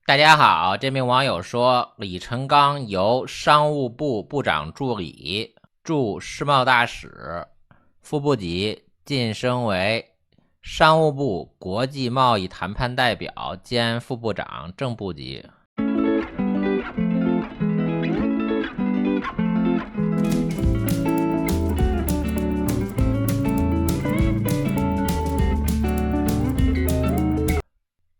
大家好，这名网友说，李成钢由商务部部长助理驻世贸大使、副部级晋升为商务部国际贸易谈判代表兼副部长正部级。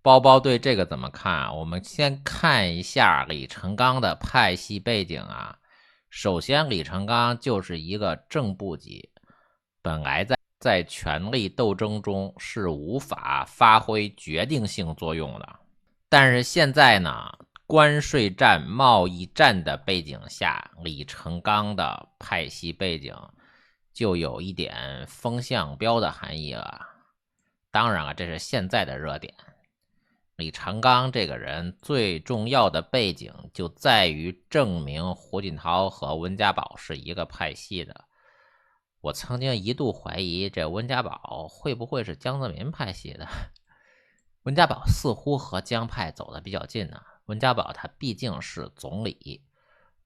包包对这个怎么看啊？我们先看一下李成钢的派系背景啊。首先，李成钢就是一个正部级，本来在权力斗争中是无法发挥决定性作用的。但是现在呢，关税战、贸易战的背景下，李成钢的派系背景就有一点风向标的含义了。当然了，这是现在的热点。李成钢这个人最重要的背景就在于证明胡锦涛和温家宝是一个派系的。我曾经一度怀疑这温家宝会不会是江泽民派系的。温家宝似乎和江派走得比较近呢。温家宝他毕竟是总理，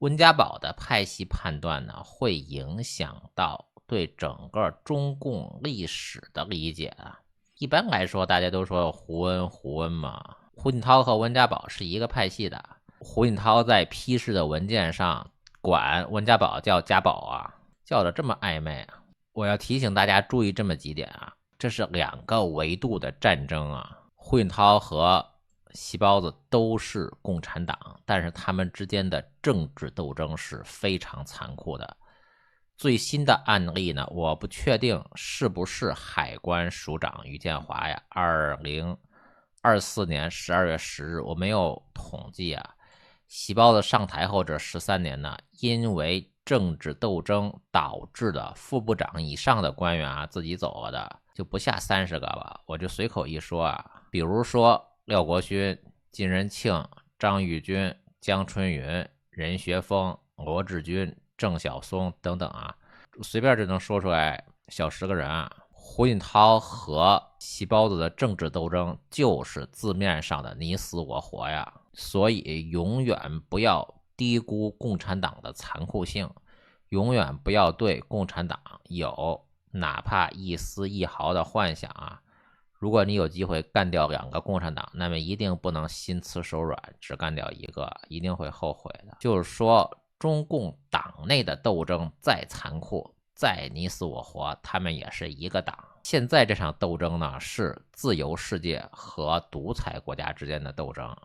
温家宝的派系判断呢，会影响到对整个中共历史的理解啊。一般来说，大家都说胡温嘛，胡锦涛和温家宝是一个派系的。胡锦涛在批示的文件上管温家宝叫家宝啊，叫的这么暧昧啊。我要提醒大家注意这么几点啊，这是两个维度的战争啊。胡锦涛和细胞子都是共产党，但是他们之间的政治斗争是非常残酷的。最新的案例呢，我不确定是不是海关署长于建华呀，2024年12月10日，我没有统计啊。细胞子上台后这13年呢，因为政治斗争导致的副部长以上的官员啊自己走了的就不下30个吧，我就随口一说啊，比如说廖国勋、金仁庆、张玉军、江春云、任学锋、罗志军、郑晓松等等啊，随便就能说出来小10个人啊。胡锦涛和细胞子的政治斗争就是字面上的你死我活呀，所以永远不要低估共产党的残酷性，永远不要对共产党有哪怕一丝一毫的幻想啊。如果你有机会干掉2个共产党，那么一定不能心慈手软，只干掉1个，一定会后悔的。就是说，中共党内的斗争再残酷，再你死我活，他们也是一个党。现在这场斗争呢，是自由世界和独裁国家之间的斗争。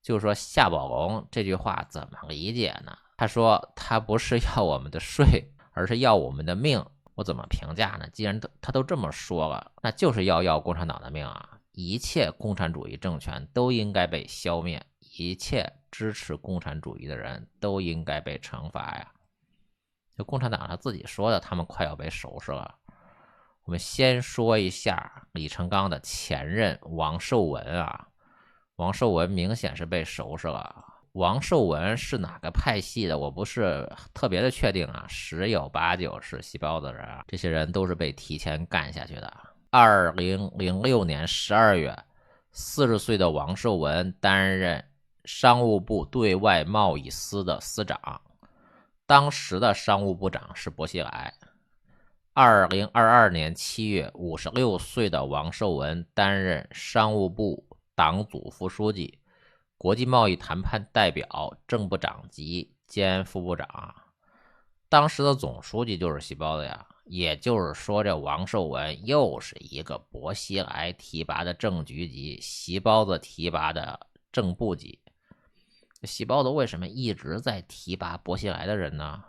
就是说，夏宝龙这句话怎么理解呢？他说他不是要我们的税，而是要我们的命。我怎么评价呢？既然他都这么说了，那就是要共产党的命啊！一切共产主义政权都应该被消灭，一切支持共产主义的人都应该被惩罚呀！就共产党他自己说的，他们快要被收拾了。我们先说一下李成钢的前任王受文啊，王受文明显是被收拾了。王受文是哪个派系的？我不是特别的确定啊，十有八九是细胞的人啊，这些人都是被提前干下去的。2006年12月，40岁的王受文担任商务部对外贸易司的司长，当时的商务部长是薄熙来。2022年7月，56岁的王受文担任商务部党组副书记、国际贸易谈判代表正部长级兼副部长，当时的总书记就是细胞子呀。也就是说，这王受文又是一个薄熙来提拔的正局级，细胞子提拔的正部级。细胞子为什么一直在提拔薄熙来的人呢？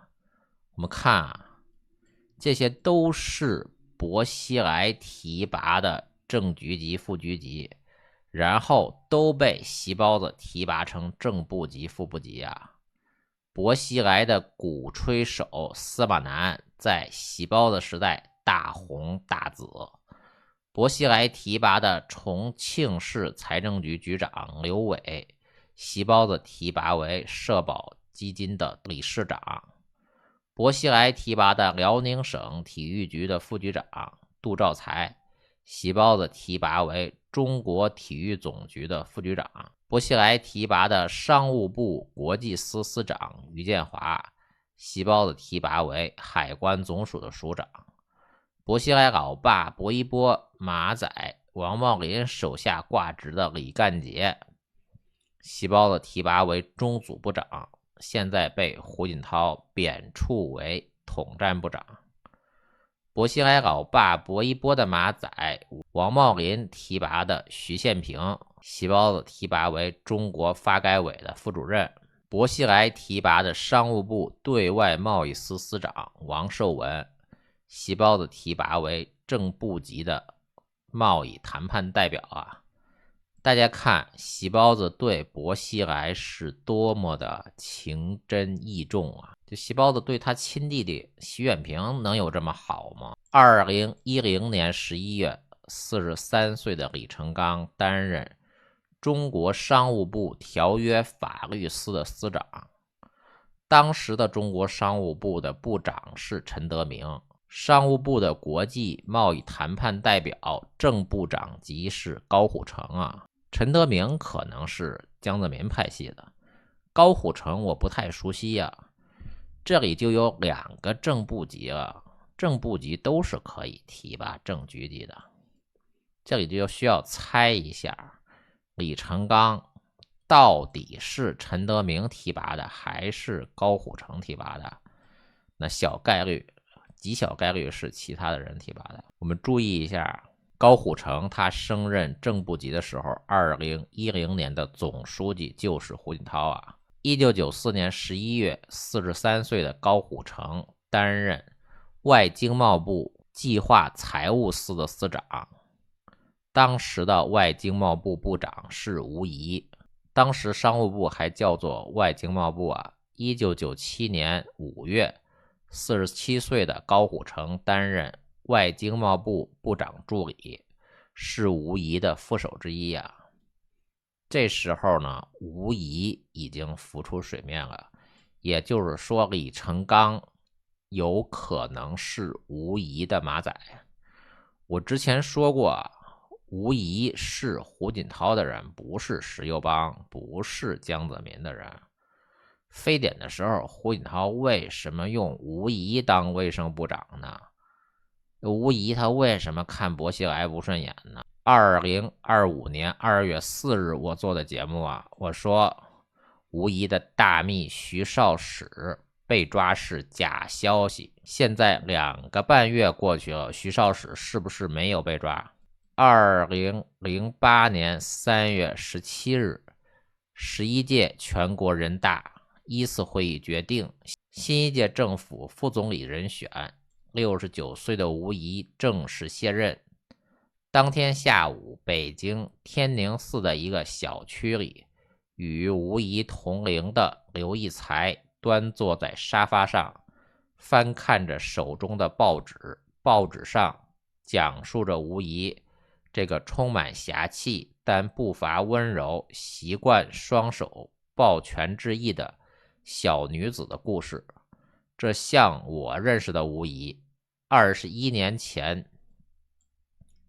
我们看啊，这些都是薄熙来提拔的正局级、副局级，然后都被细胞子提拔成正部级、副部级啊。薄熙来的鼓吹手司马南在细胞子时代大红大紫，薄熙来提拔的重庆市财政局局长刘伟，细胞子提拔为社保基金的理事长。薄熙来提拔的辽宁省体育局的副局长杜兆才，细胞子提拔为中国体育总局的副局长。薄熙来提拔的商务部国际司司长于建华，细胞子提拔为海关总署的署长。薄熙来老爸薄一波、马仔、王茂林手下挂职的李干杰，细胞子提拔为中组部长，现在被胡锦涛贬黜为统战部长。薄熙来老爸薄一波的马仔、王茂林提拔的徐宪平，细胞子提拔为中国发改委的副主任。薄熙来提拔的商务部对外贸易司司长王受文，细胞子提拔为正部级的贸易谈判代表啊。大家看细胞子对薄熙来是多么的情真意重啊！就细胞子对他亲弟弟徐远平能有这么好吗？2010年11月，43岁的李成钢担任中国商务部条约法律司的司长。当时的中国商务部的部长是陈德明，商务部的国际贸易谈判代表正部长级是高虎城啊。陈德明可能是江泽民派系的，高虎城我不太熟悉啊。这里就有2个正部级了，正部级都是可以提拔正局级的。这里就需要猜一下，李成钢到底是陈德明提拔的还是高虎城提拔的？那小概率，极小概率是其他的人提拔的。我们注意一下，高虎城他升任正部级的时候，2010年的总书记就是胡锦涛啊。1994年11月，43岁的高虎城担任外经贸部计划财务司的司长。当时的外经贸部部长是吴仪，当时商务部还叫做外经贸部啊。1997年5月，47岁的高虎城担任外经贸部部长助理，是吴仪的副手之一啊。这时候呢，吴仪已经浮出水面了，也就是说李成钢有可能是吴仪的马仔。我之前说过，吴仪是胡锦涛的人，不是石油帮，不是江泽民的人。非典的时候，胡锦涛为什么用吴仪当卫生部长呢？吴仪他为什么看薄熙来不顺眼呢？2025年2月4日我做的节目啊，我说吴仪的大秘徐绍史被抓是假消息。现在2个半月过去了，徐绍史是不是没有被抓？2008年3月17日，11届全国人大1次会议决定新一届政府副总理人选，69岁的吴仪正式卸任。当天下午，北京天宁寺的一个小区里，与吴仪同龄的刘义才端坐在沙发上，翻看着手中的报纸。报纸上讲述着吴仪这个充满侠气但步伐温柔、习惯双手抱拳致意的小女子的故事。这像我认识的吴仪，21年前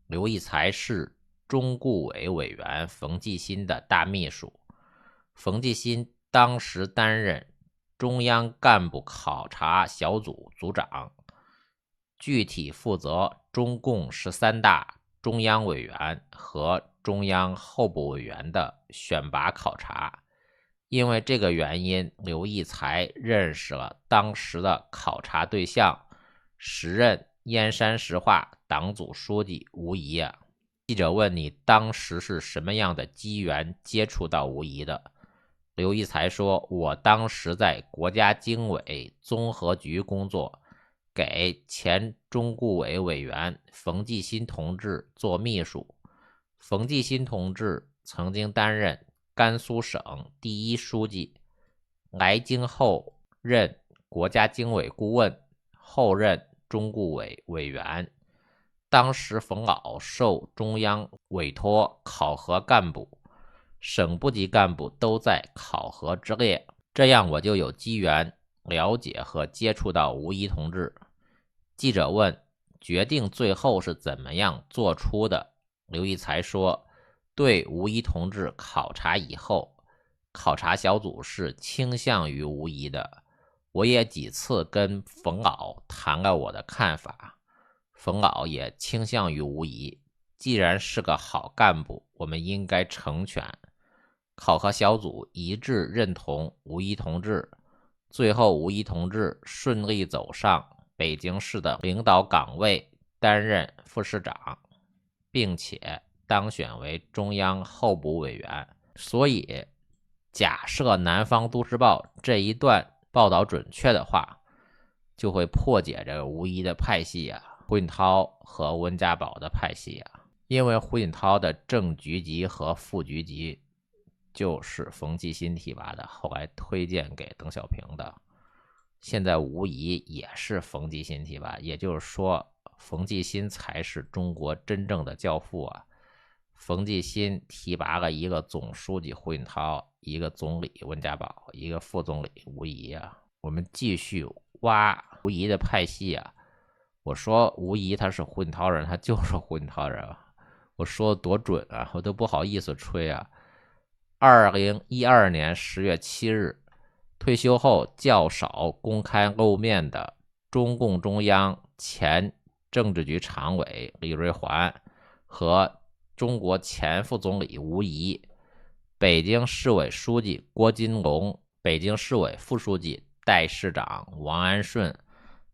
刘义才是中顾委委员冯骥新的大秘书，冯骥新当时担任中央干部考察小组组长，具体负责中共13大中央委员和中央候补委员的选拔考察。因为这个原因，刘义才认识了当时的考察对象，时任燕山石化党组书记吴仪啊。记者问你当时是什么样的机缘接触到吴仪的？刘义才说，我当时在国家经委综合局工作，给前中顾委委员冯骥新同志做秘书。冯骥新同志曾经担任甘肃省第1书记，来京后任国家经委顾问，后任中顾委委员。当时冯老受中央委托考核干部，省部级干部都在考核之列，这样我就有机缘了解和接触到吴仪同志。记者问，决定最后是怎么样做出的？刘义才说，对吴仪同志考察以后，考察小组是倾向于吴仪的。我也几次跟冯骜谈了我的看法，冯骜也倾向于吴仪。既然是个好干部，我们应该成全。考核小组一致认同吴仪同志，最后吴仪同志顺利走上北京市的领导岗位，担任副市长，并且当选为中央候补委员。所以假设南方都市报这一段报道准确的话，就会破解这个吴仪的派系胡锦涛和温家宝的派系因为胡锦涛的正局级和副局级就是冯骥新提拔的，后来推荐给邓小平的。现在吴仪也是冯骥新提拔，也就是说冯骥新才是中国真正的教父冯骥新提拔了一个总书记胡锦涛，一个总理温家宝，一个副总理吴仪我们继续挖吴仪的派系我说吴仪他是胡锦涛人，他就是胡锦涛人我说的多准我都不好意思吹2012年10月7日，退休后较少公开露面的中共中央前政治局常委李瑞环和中国前副总理吴仪，北京市委书记郭金龙，北京市委副书记代市长王安顺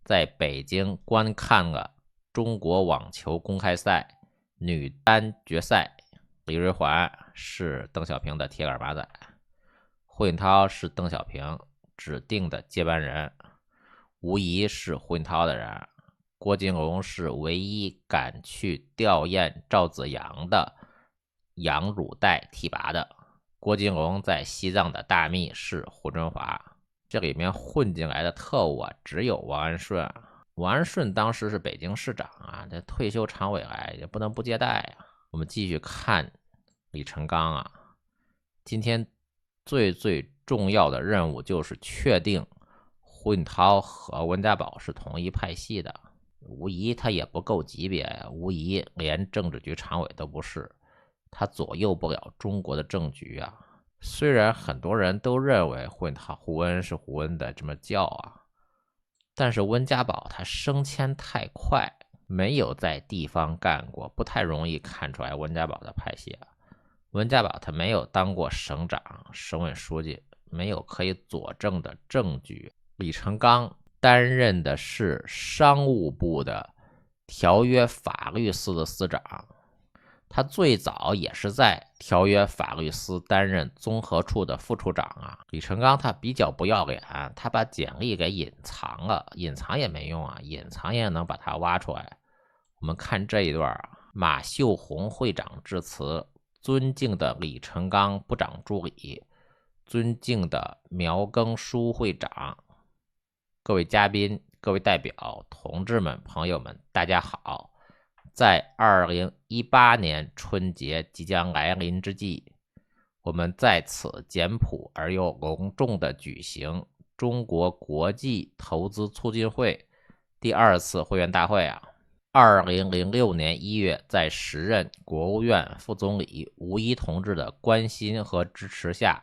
在北京观看了中国网球公开赛女单决赛。李瑞环是邓小平的铁杆马仔，胡锦涛是邓小平指定的接班人，吴仪是胡锦涛的人，郭金龙是唯一敢去吊唁赵紫阳的杨汝岱提拔的。郭金龙在西藏的大秘是胡春华，这里面混进来的特务只有王安顺。王安顺当时是北京市长这退休常委来也不能不接待我们继续看李成钢今天最重要的任务就是确定胡锦涛和温家宝是同一派系的。吴仪他也不够级别吴仪连政治局常委都不是，他左右不了中国的政局虽然很多人都认为胡温是胡温的这么叫但是温家宝他升迁太快，没有在地方干过，不太容易看出来温家宝的派系温家宝他没有当过省长、省委书记，没有可以佐证的证据。李成钢担任的是商务部的条约法律司的司长，他最早也是在条约法律司担任综合处的副处长李成钢他比较不要脸，他把简历给隐藏了，隐藏也没用隐藏也能把他挖出来。我们看这一段马秀红会长致辞：尊敬的李成钢部长助理，尊敬的苗耕书会长，各位嘉宾、各位代表、同志们、朋友们，大家好。在2018年春节即将来临之际，我们在此简朴而又隆重地举行中国国际投资促进会第2次会员大会2006年1月，在时任国务院副总理吴仪同志的关心和支持下，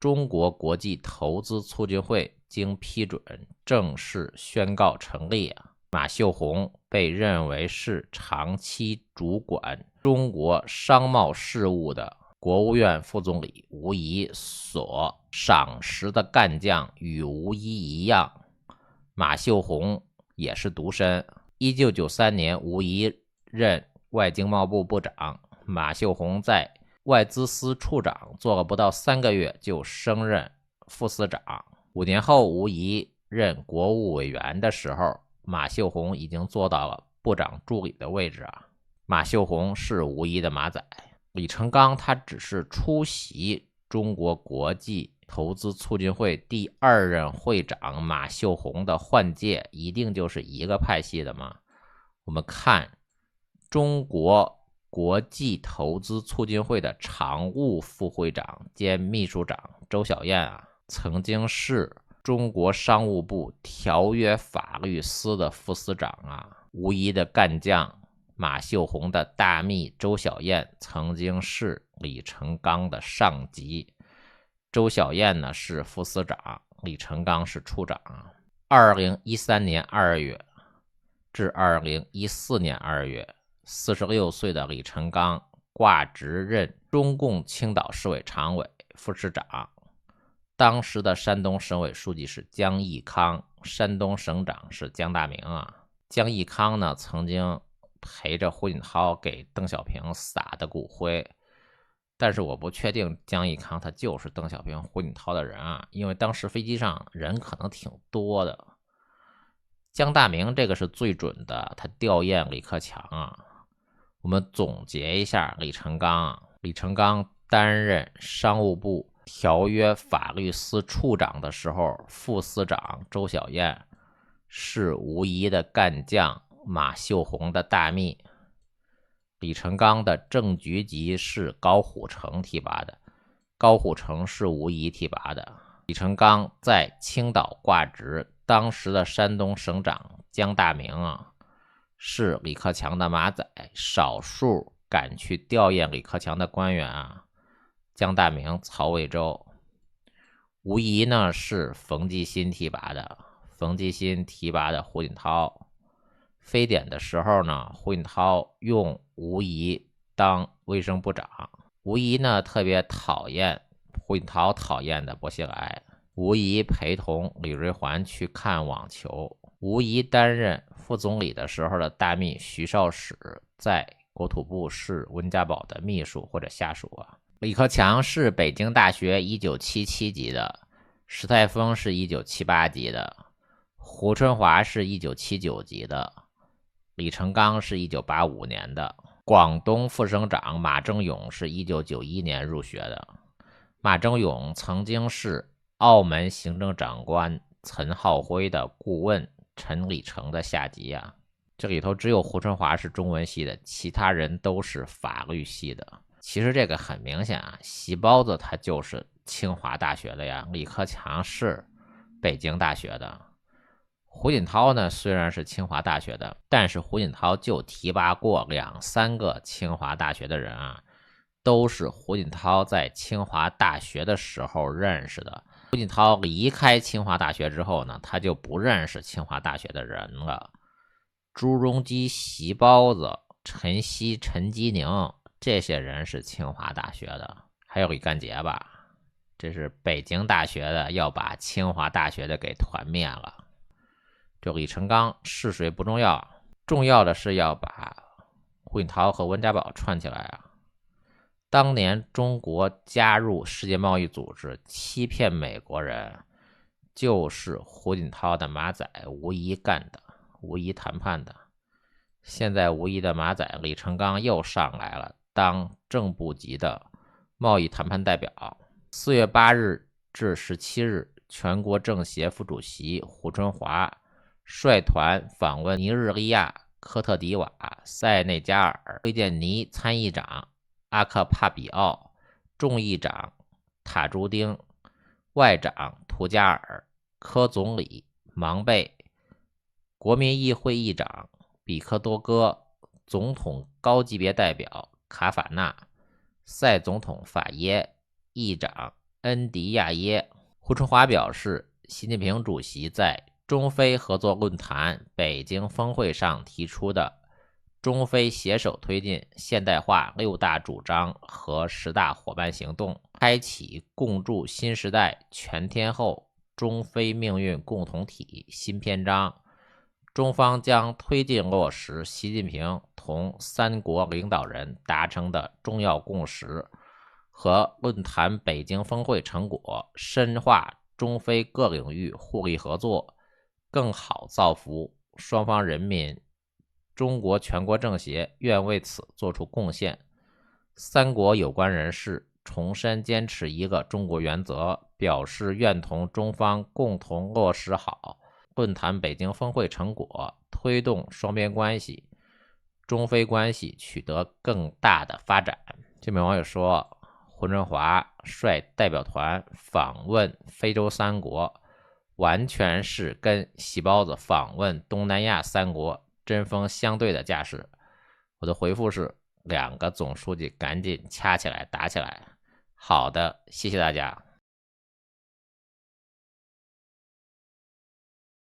中国国际投资促进会经批准正式宣告成立马秀红被认为是长期主管中国商贸事务的国务院副总理吴仪所赏识的干将与吴仪一样，马秀红也是独身。1993年，吴仪任外经贸部部长，马秀红在外资司处长做了不到3个月就升任副司长。5年后，吴仪任国务委员的时候，马秀红已经做到了部长助理的位置马秀红是吴仪的马仔。李成钢他只是出席中国国际投资促进会第2任会长马秀红的换届，一定就是一个派系的吗？我们看中国国际投资促进会的常务副会长兼秘书长周小燕曾经是中国商务部条约法律司的副司长吴仪的干将马秀红的大秘周小燕曾经是李成钢的上级，周小燕呢是副司长，李成钢是处长。2013年2月至2014年2月，46岁的李成钢挂职任中共青岛市委常委、副市长。当时的山东省委书记是江义康，山东省长是江大明啊。江义康呢曾经陪着胡锦涛给邓小平撒的骨灰，但是我不确定江义康他就是邓小平、胡锦涛的人啊，因为当时飞机上人可能挺多的。江大明这个是最准的，他吊唁李克强啊。我们总结一下李成钢，李成钢担任商务部条约法律司处长的时候，副司长周小燕是吴仪的干将，马秀红的大秘。李成钢的正局级是高虎城提拔的，高虎城是吴仪提拔的。李成钢在青岛挂职，当时的山东省长江大明啊，是李克强的马仔，少数敢去吊唁李克强的官员啊。江大明、曹魏洲。吴仪呢是冯继新提拔的，冯继新提拔的胡锦涛。非典的时候呢，胡锦涛用吴仪当卫生部长。吴仪呢特别讨厌胡锦涛讨厌的薄熙来。吴仪陪同李瑞环去看网球。吴仪担任副总理的时候的大秘徐绍史在国土部是温家宝的秘书或者下属啊。李克强是北京大学1977级的，石泰峰是1978级的，胡春华是1979级的，李成钢是1985年的，广东副省长马正勇是1991年入学的。马正勇曾经是澳门行政长官岑浩辉的顾问陈礼成的下级啊。这里头只有胡春华是中文系的，其他人都是法律系的。其实这个很明显啊，细包子他就是清华大学的呀，李克强是北京大学的。胡锦涛呢虽然是清华大学的，但是胡锦涛就提拔过2-3个清华大学的人啊，都是胡锦涛在清华大学的时候认识的。胡锦涛离开清华大学之后呢，他就不认识清华大学的人了。朱镕基、席包子、陈希、陈基宁这些人是清华大学的，还有李干杰吧，这是北京大学的，要把清华大学的给团灭了。就李成钢是谁不重要，重要的是要把胡锦涛和温家宝串起来啊。当年中国加入世界贸易组织欺骗美国人，就是胡锦涛的马仔吴仪干的，吴仪谈判的。现在吴仪的马仔李成钢又上来了，当正部级的贸易谈判代表。4月8日至17日，全国政协副主席胡春华率团访问尼日利亚科特迪瓦、塞内加尔，会见尼参议长阿克帕比奥、众议长塔朱丁、外长图加尔、科总理芒贝、国民议会议长比克多哥、总统高级别代表卡法纳、塞总统法耶、议长恩迪亚耶。胡春华表示，习近平主席在中非合作论坛北京峰会上提出的中非携手推进现代化6大主张和10大伙伴行动，开启共筑新时代全天候中非命运共同体新篇章。中方将推进落实习近平同3国领导人达成的重要共识和论坛北京峰会成果，深化中非各领域互利合作，更好造福双方人民。中国全国政协愿为此做出贡献。3国有关人士重申坚持一个中国原则，表示愿同中方共同落实好论坛北京峰会成果，推动双边关系、中非关系取得更大的发展。这名网友说，胡春华率代表团访问非洲3国，完全是跟细包子访问东南亚3国针锋相对的架势。我的回复是2个总书记赶紧掐起来打起来。好的，谢谢大家。